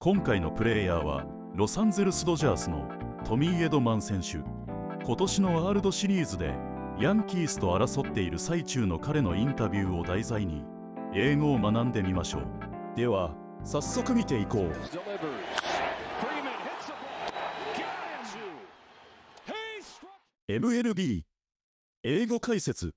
今回のプレイヤーはロサンゼルスドジャースのトミーエドマン選手。今年のワールドシリーズでヤンキースと争っている最中の彼のインタビューを題材に英語を学んでみましょう。では早速見ていこう。MLB 英語解説。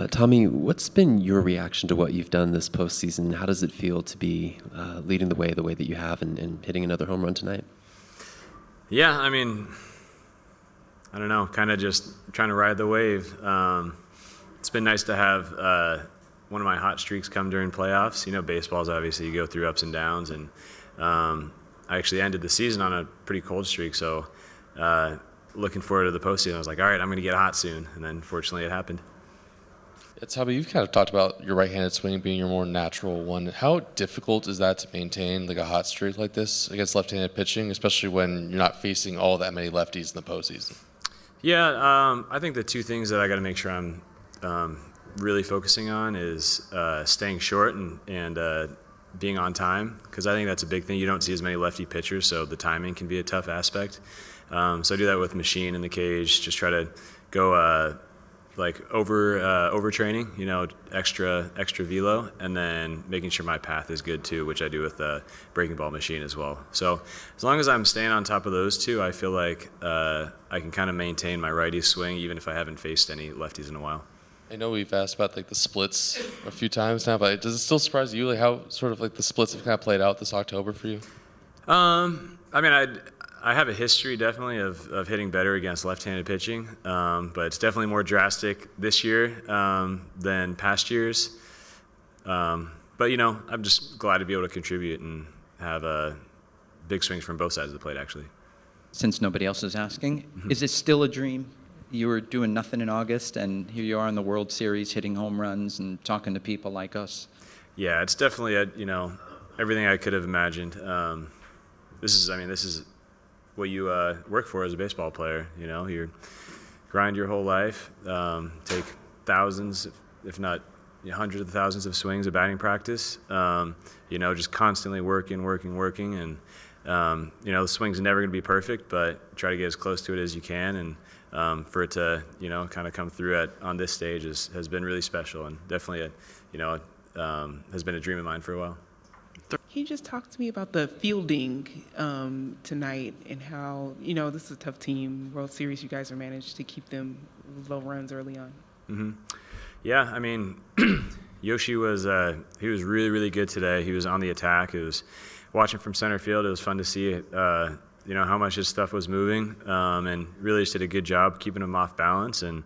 Tommy, what's been your reaction to what you've done this postseason? How does it feel to be leading the way that you have and hitting another home run tonight? Yeah, I mean, I don't know, kind of just trying to ride the wave. It's been nice to have one of my hot streaks come during playoffs. You know, baseball's obviously you go through ups and downs, and I actually ended the season on a pretty cold streak, so looking forward to the postseason. I was like, all right, I'm going to get hot soon, and then fortunately it happened. Tommy, you've kind of talked about your right-handed swing being your more natural one. How difficult is that to maintain like a hot streak like this against left-handed pitching, especially when you're not facing all that many lefties in the postseason? Yeah, I think the two things that I got to make sure I'm really focusing on is staying short and being on time, because I think that's a big thing. You don't see as many lefty pitchers, so the timing can be a tough aspect. So I do that with machine in the cage, just try to go like overtraining, you know, extra velo, and then making sure my path is good too, which I do with the breaking ball machine as well. So as long as I'm staying on top of those two, I feel like I can kind of maintain my righty swing even if I haven't faced any lefties in a while. I know we've asked about like the splits a few times now, but does it still surprise you like how sort of like the splits have kind of played out this October for you? I mean, I have a history definitely of hitting better against left-handed pitching, but it's definitely more drastic this year than past years. But you know, I'm just glad to be able to contribute and have big swings from both sides of the plate, actually. Since nobody else is asking, is it still a dream? You were doing nothing in August, and here you are in the World Series hitting home runs and talking to people like us. Yeah, it's definitely everything I could have imagined. This is what you work for as a baseball player. You know, you grind your whole life, take thousands, if not hundreds of thousands of swings of batting practice. You know, just constantly working, and the swing's never going to be perfect, but try to get as close to it as you can, and for it to kind of come through on this stage has been really special, and definitely has been a dream of mine for a while. Can you just talk to me about the fielding tonight and how, this is a tough team, World Series, you guys are managed to keep them low runs early on? Mm-hmm. Yeah, I mean, Yoshi he was really, really good today. He was on the attack. It was watching from center field. It was fun to see, how much his stuff was moving, and really just did a good job keeping him off balance, and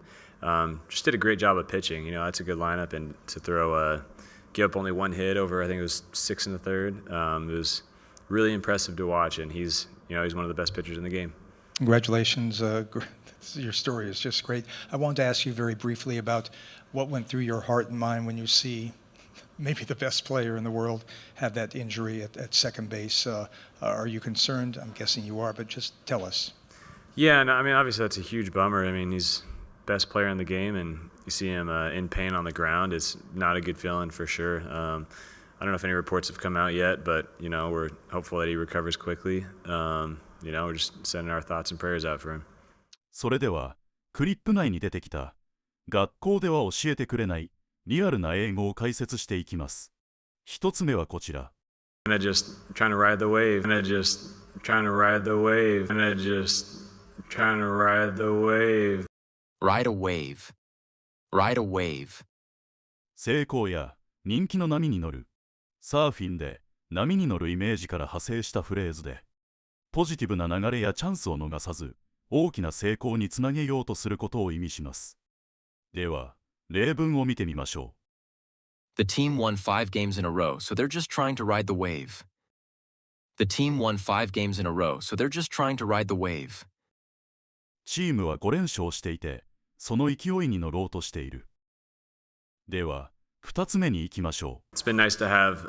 just did a great job of pitching. You know, that's a good lineup, and to give up only one hit over, I think it was 6 in the third. It was really impressive to watch, and he's one of the best pitchers in the game. Congratulations. Your story is just great. I wanted to ask you very briefly about what went through your heart and mind when you see maybe the best player in the world have that injury at second base. Are you concerned? I'm guessing you are, but just tell us. Yeah, no, I mean, obviously that's a huge bummer. I mean, he's best player in the game, and you see him in pain on the ground. It's not a good feeling for sure. I don't know if any reports have come out yet, but we're hopeful that he recovers quickly. We're just sending our thoughts and prayers out for him. それではクリップ内に出てきた学校では教えてくれないリアルな英語を解説していきます。一つ目はこちら。Just trying to ride the wave. Just trying to ride the wave. Just trying to ride the wave. Ride a wave. Ride a wave. 成功や人気の波に乗る。サーフィンで波に乗るイメージから派生したフレーズで、ポジティブな流れやチャンスを逃さず、大きな成功につなげようとすることを意味します。では、例文を見てみましょう。The team won 5 games in a row, so they're just trying to ride the wave. The team won 5 games in a row, so they're just trying to ride the wave. チームは5連勝していて、その勢いに乗ろうとしている。では、2つ目に行きましょう。It's been nice to have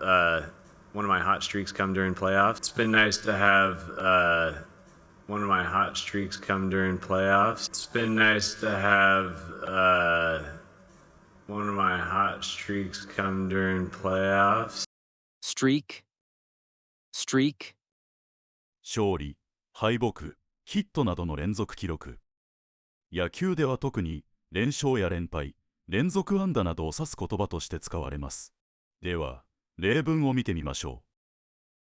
one of my hot streaks come during playoffs. It's been nice to have one of my hot streaks come during playoffs. It's been nice to have one of my hot streaks come during playoffs. Streak, streak, 勝利、敗北、ヒットなどの連続記録。野球では特に連勝や連敗、連続安打などを指す言葉として使われます。では、例文を見てみましょ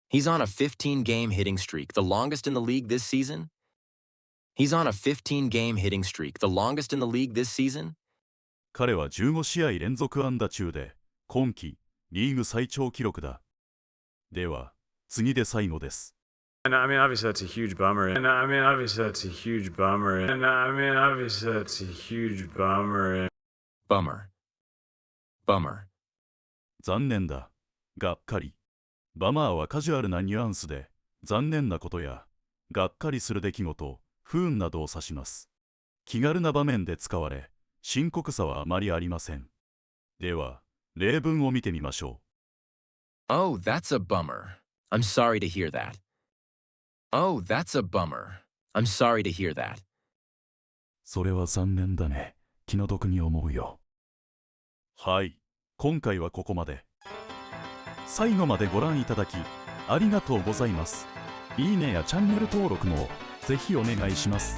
he's on a 15-game hitting streak, the longest in the league this season. He's on a 15-game hitting streak, the longest in the league this season. 彼は15試合連続安打中で、今季リーグ最長記録だ。では、次で最後です。And I mean, obviously that's a huge bummer. And I mean, obviously that's a huge bummer. And I mean, obviously that's a huge bummer. Bummer. Bummer. 残念だ。がっかり。バマーはカジュアルなニュアンスで、残念なことや、がっかりする出来事、不運などを指します。気軽な場面で使われ、深刻さはあまりありません。では、例文を見てみましょう。Oh, that's a bummer. I'm sorry to hear that. Oh, that's a bummer. I'm sorry to hear that. それは残念だね。気の毒に思うよ。はい、今回はここまで。最後までご覧いただき、ありがとうございます。いいねやチャンネル登録もぜひお願いします。